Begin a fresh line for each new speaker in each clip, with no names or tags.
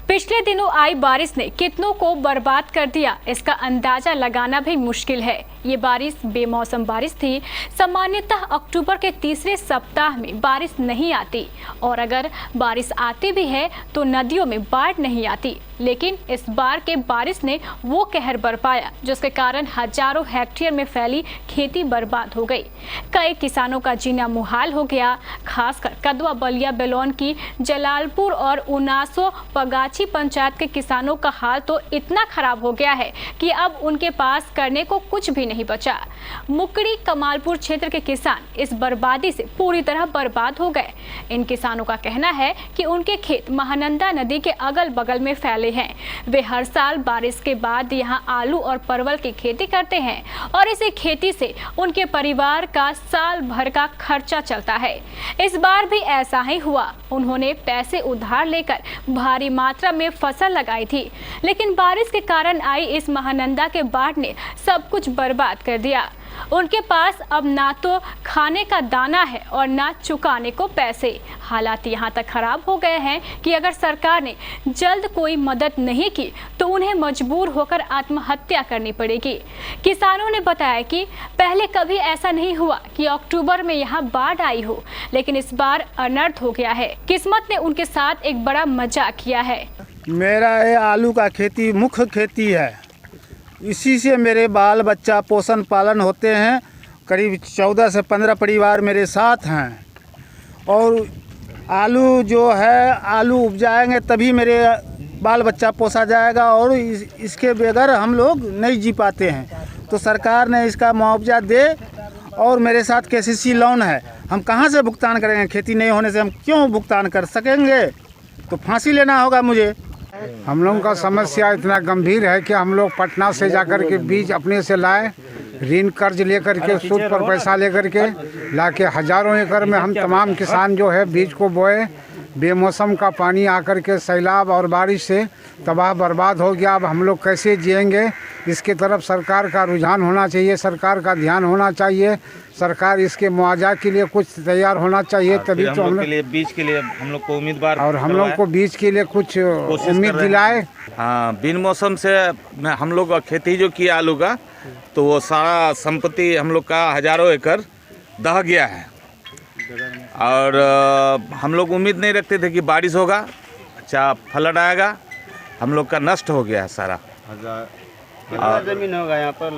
पिछले दिनों आई बारिश ने कितनों को बर्बाद कर दिया, इसका अंदाजा लगाना भी मुश्किल है। ये बारिश बेमौसम बारिश थी। सामान्यतः अक्टूबर के तीसरे सप्ताह में बारिश नहीं आती और अगर बारिश आती भी है तो नदियों में बाढ़ नहीं आती। लेकिन इस बार के बारिश ने वो कहर बरपाया जिसके कारण हजारों हेक्टेयर में फैली खेती बर्बाद हो गई। कई किसानों का जीना मुहाल हो गया। खासकर कदवा, बलिया, बेलोन की जलालपुर और उनासो पगाची पंचायत के किसानों का हाल तो इतना खराब हो गया है कि अब उनके पास करने को कुछ भी नहीं बचा। मुकड़ी कमालपुर क्षेत्र के किसान इस बर्बादी से पूरी तरह बर्बाद हो गए। इन किसानों का कहना है कि उनके खेत महानंदा नदी के अगल बगल में फैले हैं। वे हर साल बारिश के बाद यहां आलू और परवल की खेती करते हैं और इसी खेती से उनके परिवार का साल भर का खर्चा चलता है। इस बार भी ऐसा ही हुआ। उन्होंने पैसे उधार लेकर भारी मात्रा में फसल लगाई थी, लेकिन बारिश के कारण आई इस महानंदा के बाढ़ ने सब कुछ बर्बाद कर दिया। उनके पास अब ना तो खाने का दाना है और ना चुकाने को पैसे। हालात यहाँ तक खराब हो गए हैं कि अगर सरकार ने जल्द कोई मदद नहीं की तो उन्हें मजबूर होकर आत्महत्या करनी पड़ेगी। किसानों ने बताया कि पहले कभी ऐसा नहीं हुआ कि अक्टूबर में यहाँ बाढ़ आई हो, लेकिन इस बार अनर्थ हो गया है। किस्मत ने उनके साथ एक बड़ा मजाक किया है।
मेरा ये आलू का खेती मुख्य खेती है। इसी से मेरे बाल बच्चा पोषण पालन होते हैं। करीब 14 से 15 परिवार मेरे साथ हैं और आलू जो है, आलू उपजाएंगे तभी मेरे बाल बच्चा पोसा जाएगा और इसके बगैर हम लोग नहीं जी पाते हैं। तो सरकार ने इसका मुआवजा दे और मेरे साथ केसीसी लोन है। हम कहाँ से भुगतान करेंगे? खेती नहीं होने से हम क्यों भुगतान कर सकेंगे? तो फांसी लेना होगा मुझे।
हम लोगों का समस्या इतना गंभीर है कि हम लोग पटना से जाकर के बीज अपने से लाए, ऋण कर्ज लेकर के सूद पर पैसा लेकर के लाके हजारों एकड़ में हम तमाम किसान जो है बीज को बोए। बेमौसम का पानी आकर के सैलाब और बारिश से तबाह बर्बाद हो गया। अब हम लोग कैसे जिएंगे? इसके तरफ सरकार का रुझान होना चाहिए, सरकार का ध्यान होना चाहिए। सरकार इसके मुआवजा के लिए कुछ तैयार होना चाहिए, तभी तो हम लोग
बीज के लिए हम लोग को उम्मीदवार
और हम लोग को बीज के लिए कुछ उम्मीद दिलाए।
हाँ, बिन मौसम से हम लोग खेती जो किया आलू का, तो वो सारा संपत्ति हम लोग का हजारों एकड़ दह गया है और हम लोग उम्मीद नहीं रखते थे कि बारिश होगा, अच्छा फ्लड आएगा। हम लोग का नष्ट हो गया है सारा।
कितना जमीन होगा यहाँ पर?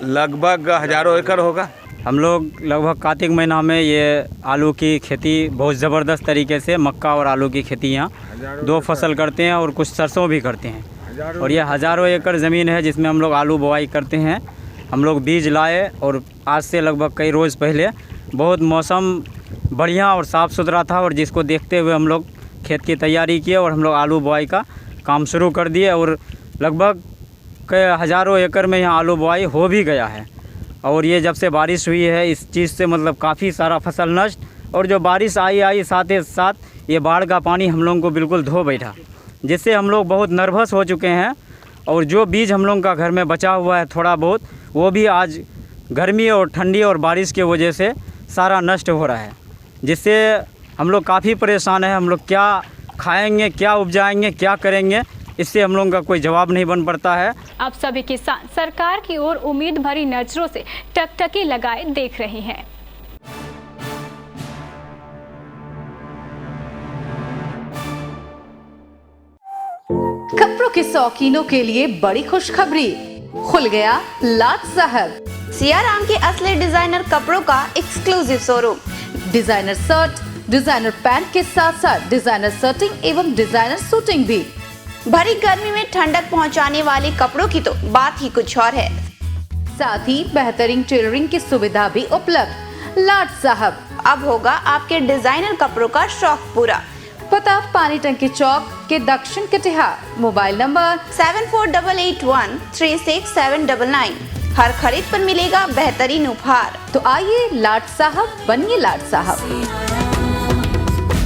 लगभग हजारों एकड़ होगा।
हम लोग लगभग कार्तिक महीना में ये आलू की खेती बहुत ज़बरदस्त तरीके से, मक्का और आलू की खेती यहाँ 2 फसल करते हैं और कुछ सरसों भी करते हैं। और ये हज़ारों एकड़ ज़मीन है जिसमें हम लोग आलू बुआई करते हैं। हम लोग बीज लाए और आज से लगभग कई रोज़ पहले बहुत मौसम बढ़िया और साफ़ सुथरा था और जिसको देखते हुए हम लोग खेत की तैयारी किए और हम लोग आलू बुआई का काम शुरू कर दिए और लगभग कई हज़ारों एकड़ में यहाँ आलू बुआई हो भी गया है। और ये जब से बारिश हुई है इस चीज़ से मतलब काफ़ी सारा फसल नष्ट, और जो बारिश आई साथ ही साथ ये बाढ़ का पानी हम लोगों को बिल्कुल धो बैठा, जिससे हम लोग बहुत नर्वस हो चुके हैं। और जो बीज हम लोगों का घर में बचा हुआ है थोड़ा बहुत, वो भी आज गर्मी और ठंडी और बारिश की वजह से सारा नष्ट हो रहा है, जिससे हम लोग काफ़ी परेशान हैं। हम लोग क्या खाएंगे, क्या उपजाएंगे, क्या करेंगे, इससे हम लोगों का कोई जवाब नहीं बन पड़ता है।
अब सभी किसान सरकार की ओर उम्मीद भरी नजरों से टकटकी लगाए देख रहे हैं।
कपड़ों के शौकीनों के लिए बड़ी खुशखबरी, खुल गया लाट साहब।
सियाराम के असली डिजाइनर कपड़ों का exclusive showroom.
Designer shirt, designer pant के साथ साथ डिजाइनर शर्टिंग एवं डिजाइनर सूटिंग भी।
भरी गर्मी में ठंडक पहुंचाने वाले कपड़ों की तो बात ही कुछ और है।
साथ ही बेहतरीन टेलरिंग की सुविधा भी उपलब्ध। लाट साहब,
अब होगा आपके डिजाइनर कपड़ों का शौक पूरा।
पता पानी टंकी चौक के दक्षिण कटिहार। Mobile number
7488136799। हर खरीद पर मिलेगा बेहतरीन उपहार।
तो आइए लाट साहब बनिए लाट साहब।